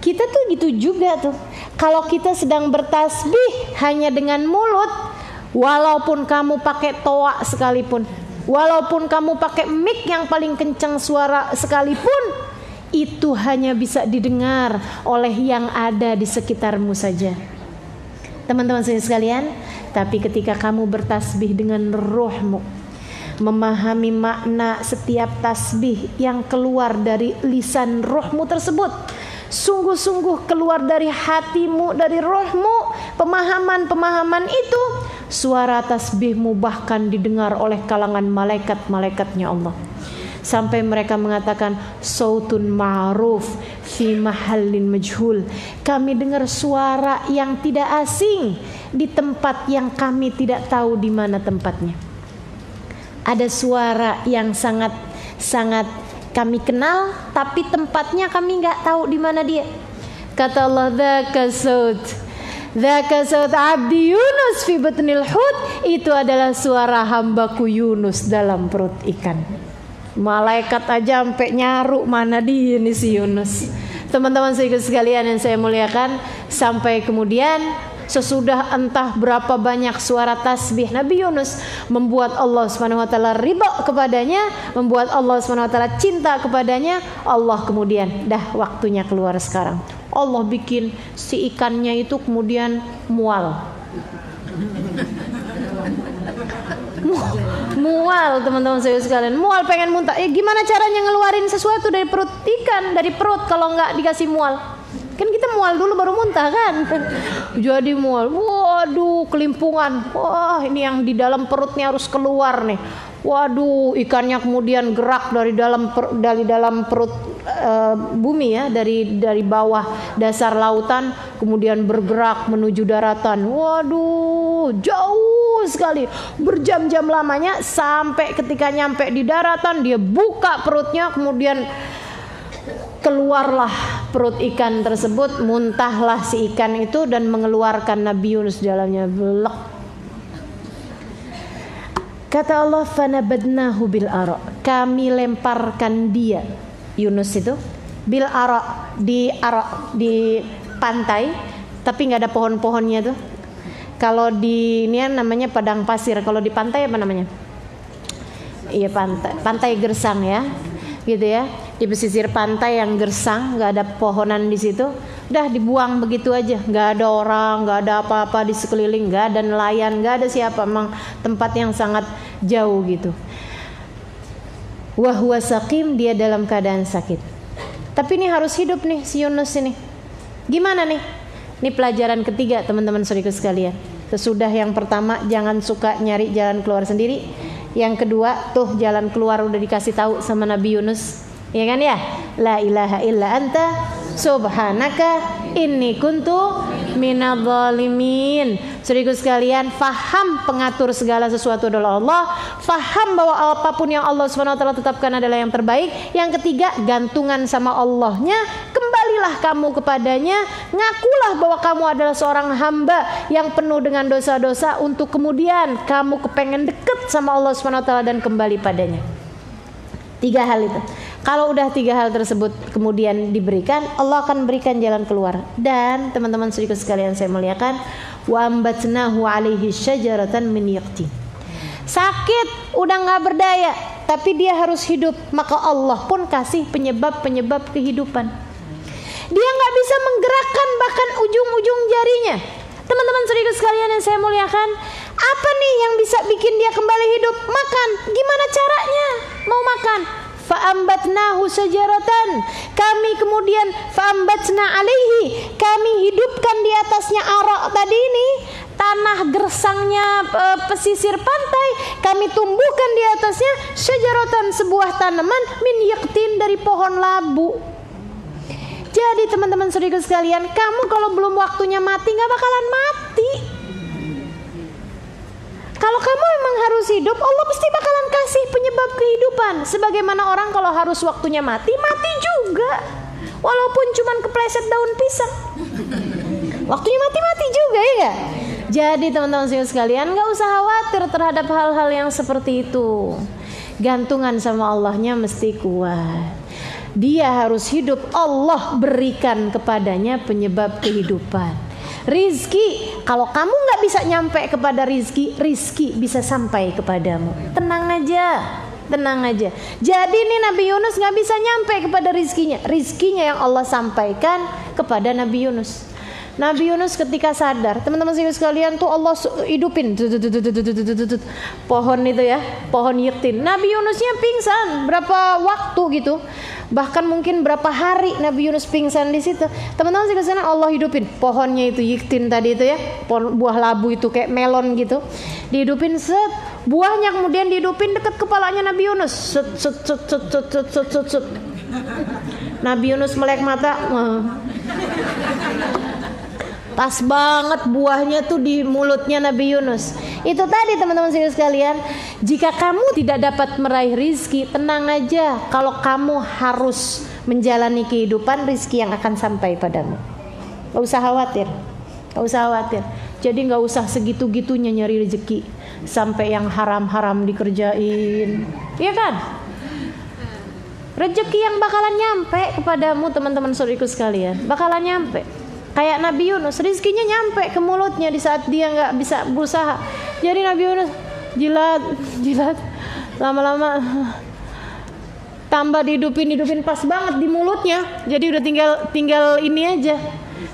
Speaker 1: Kita tuh gitu juga tuh. Kalau kita sedang bertasbih hanya dengan mulut, walaupun kamu pakai toa sekalipun, walaupun kamu pakai mic yang paling kencang suara sekalipun, itu hanya bisa didengar oleh yang ada di sekitarmu saja. Teman-teman saya sekalian, tapi ketika kamu bertasbih dengan rohmu, memahami makna setiap tasbih yang keluar dari lisan rohmu tersebut, sungguh-sungguh keluar dari hatimu, dari rohmu, pemahaman-pemahaman itu, suara tasbihmu bahkan didengar oleh kalangan malaikat-malaikatnya Allah. Sampai mereka mengatakan sautun ma'ruf fi mahallin majhul. Kami dengar suara yang tidak asing di tempat yang kami tidak tahu di mana tempatnya. Ada suara yang sangat kami kenal, tapi tempatnya kami nggak tahu di mana dia. Kata Allah, dzaka saut abdi Yunus fi batnil hut. Itu adalah suara hambaku Yunus dalam perut ikan. Malaikat aja sampai nyaru mana dia nih si Yunus. Teman-teman sekalian yang saya muliakan, sampai kemudian sesudah entah berapa banyak suara tasbih Nabi Yunus membuat Allah Subhanahu wa taala ridha kepadanya, membuat Allah Subhanahu wa taala cinta kepadanya, Allah kemudian dah waktunya keluar sekarang. Allah bikin si ikannya itu kemudian mual. Mual, teman-teman saya sekalian, mual, pengen muntah. Gimana caranya ngeluarin sesuatu dari perut ikan, dari perut kalau nggak dikasih mual? Kan kita mual dulu baru muntah kan. Jadi mual, waduh, kelimpungan. Wah, ini yang di dalam perutnya harus keluar nih. Waduh, ikannya kemudian gerak dari dalam perut bumi ya, dari bawah dasar lautan, kemudian bergerak menuju daratan. Waduh, jauh sekali, berjam-jam lamanya, sampai ketika nyampe di daratan dia buka perutnya, kemudian keluarlah perut ikan tersebut, muntahlah si ikan itu dan mengeluarkan Nabi Yunus di dalamnya. Belek. Kata Allah, fanabadnahu bil ara, kami lemparkan dia Yunus itu bil ara, di pantai, tapi nggak ada pohon-pohonnya tuh. Kalau di ini namanya padang pasir, kalau di pantai apa namanya? Iya, pantai gersang ya, gitu ya. Di pesisir pantai yang gersang, nggak ada pohonan di situ, udah dibuang begitu aja, nggak ada orang, nggak ada apa-apa di sekeliling, nggak ada nelayan, nggak ada siapa, memang tempat yang sangat jauh gitu. Wahwa sakim, dia dalam keadaan sakit. Tapi ini harus hidup nih si Yunus ini. Gimana nih? Ini pelajaran ketiga teman-teman saudaraku sekalian. Sesudah yang pertama, jangan suka nyari jalan keluar sendiri. Yang kedua, tuh jalan keluar udah dikasih tahu sama Nabi Yunus, ya kan ya? La ilaha illa anta subhanaka inni kuntu minadz zalimin. Saudaraku sekalian, faham pengatur segala sesuatu adalah Allah, faham bahwa apapun yang Allah Subhanahu wa taala tetapkan adalah yang terbaik. Yang ketiga, gantungan sama Allahnya, kembalilah kamu kepadanya, ngakulah bahwa kamu adalah seorang hamba yang penuh dengan dosa-dosa untuk kemudian kamu kepengen deket sama Allah Subhanahu wa taala dan kembali padanya. 3 hal itu. Kalau udah 3 hal tersebut kemudian diberikan, Allah akan berikan jalan keluar. Dan teman-teman saudaraku sekalian saya muliakan, wa ambatnahu alaihi syajaratan min yaqtin. Sakit, udah nggak berdaya, tapi dia harus hidup, maka Allah pun kasih penyebab-penyebab kehidupan. Dia nggak bisa menggerakkan bahkan ujung-ujung jarinya. Teman-teman saudaraku sekalian yang saya muliakan, apa nih yang bisa bikin dia kembali hidup? Makan. Gimana caranya mau makan? Fa'ambatnahu sajaratan, kami kemudian fa'ambatna alaihi, kami hidupkan di atasnya arak tadi ini, tanah gersangnya pesisir pantai, kami tumbuhkan di atasnya sajaratan, sebuah tanaman min yaqtin, dari pohon labu. Jadi teman-teman saudaraku sekalian, kamu kalau belum waktunya mati nggak bakalan mati. Kalau kamu memang harus hidup, Allah pasti bakalan kasih penyebab kehidupan. Sebagaimana orang kalau harus waktunya mati, mati juga. Walaupun cuman kepleset daun pisang, waktunya mati juga, ya gak? Jadi teman-teman sekalian, gak usah khawatir terhadap hal-hal yang seperti itu. Gantungan sama Allahnya mesti kuat. Dia harus hidup, Allah berikan kepadanya penyebab kehidupan. Rizki, kalau kamu nggak bisa nyampe kepada rizki, rizki bisa sampai kepadamu. Tenang aja, tenang aja. Jadi ini Nabi Yunus nggak bisa nyampe kepada rizkinya. Rizkinya yang Allah sampaikan kepada Nabi Yunus. Nabi Yunus ketika sadar, teman-teman sekalian, tuh Allah hidupin pohon itu ya, pohon yaqtin. Nabi Yunusnya pingsan berapa waktu gitu, bahkan mungkin berapa hari Nabi Yunus pingsan di situ. Teman-teman sekalian, Allah hidupin pohonnya itu yaqtin tadi itu ya, pohon buah labu itu kayak melon gitu, dihidupin set, buahnya kemudian dihidupin dekat kepalanya Nabi Yunus. Set. Nabi Yunus melek mata. Pas banget buahnya tuh di mulutnya Nabi Yunus. Itu tadi teman-teman sekalian, jika kamu tidak dapat meraih rizki, tenang aja. Kalau kamu harus menjalani kehidupan, rizki yang akan sampai padamu. Gak usah khawatir, gak usah khawatir. Jadi gak usah segitu-gitunya nyari rezeki, sampai yang haram-haram dikerjain, iya kan? Rezeki yang bakalan nyampe kepadamu teman-teman saudariku sekalian, bakalan nyampe. Kayak Nabi Yunus, rizkinya nyampe ke mulutnya di saat dia nggak bisa berusaha. Jadi Nabi Yunus jilat, lama-lama tambah dihidupin pas banget di mulutnya. Jadi udah tinggal ini aja,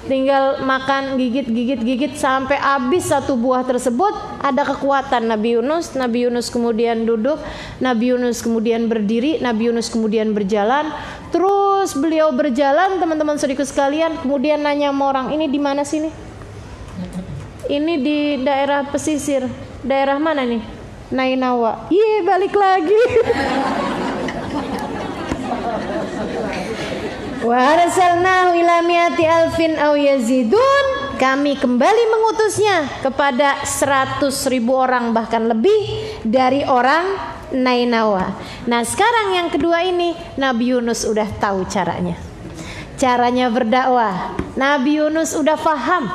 Speaker 1: tinggal makan, gigit sampai habis satu buah tersebut. Ada kekuatan Nabi Yunus kemudian duduk, Nabi Yunus kemudian berdiri, Nabi Yunus kemudian berjalan. Terus beliau berjalan, teman-teman saudaraku sekalian, kemudian nanya sama orang, ini di mana sini? Ini di daerah pesisir. Daerah mana nih? Nainawa. Balik lagi. Wa arsalnahu ila mi'ati alfin aw yazidun. Kami kembali mengutusnya kepada 100.000 orang, bahkan lebih dari orang Nainawa. Nah sekarang yang kedua ini, Nabi Yunus udah tahu caranya berdakwah. Nabi Yunus udah paham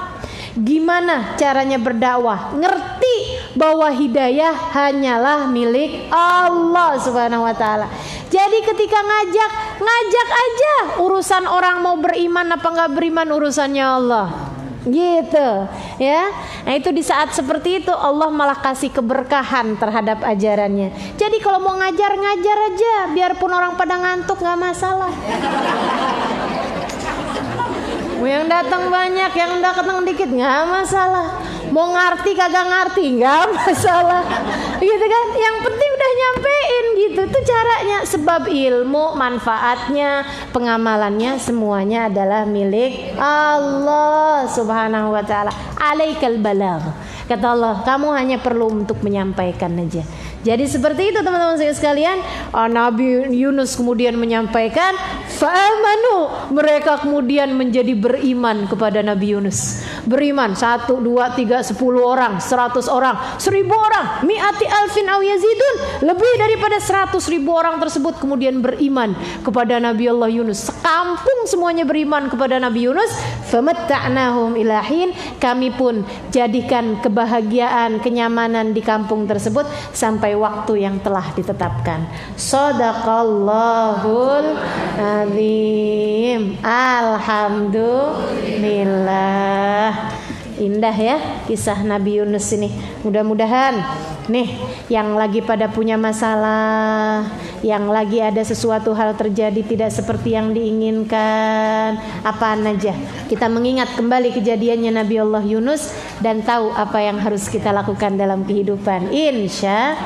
Speaker 1: gimana caranya berdakwah, ngerti bahwa hidayah hanyalah milik Allah Subhanahu wa taala. Jadi ketika ngajak aja, urusan orang mau beriman apa nggak beriman urusannya Allah. Gitu ya. Nah itu di saat seperti itu Allah malah kasih keberkahan terhadap ajarannya. Jadi kalau mau ngajar aja, biarpun orang pada ngantuk nggak masalah. Yang datang banyak, yang datang dikit nggak masalah. Mau ngerti kagak ngerti nggak masalah. Gitu kan. Yang penting udah nyampein gitu. Itu caranya, sebab ilmu, manfaatnya, pengamalannya semuanya adalah milik Allah Subhanahu wa taala. Alaikal balagh. Kata Allah, kamu hanya perlu untuk menyampaikan aja. Jadi seperti itu teman-teman saya sekalian. Nabi Yunus kemudian menyampaikan, fa'amanu, mereka kemudian menjadi beriman kepada Nabi Yunus. Beriman 1, 2, 3, 10 orang, 100 orang, 1000 orang, mi'ati alfin aw yazidun, lebih daripada 100.000 orang tersebut kemudian beriman kepada Nabi Allah Yunus. Sekampung semuanya beriman kepada Nabi Yunus. Famatta'nahum ilahin, kami pun jadikan kebahagiaan, kenyamanan di kampung tersebut sampai waktu yang telah ditetapkan. Shadaqallahul azim. Alhamdulillah. Indah ya kisah Nabi Yunus ini. Mudah-mudahan nih yang lagi pada punya masalah, yang lagi ada sesuatu hal terjadi tidak seperti yang diinginkan, apaan aja, kita mengingat kembali kejadiannya Nabi Allah Yunus dan tahu apa yang harus kita lakukan dalam kehidupan. Insya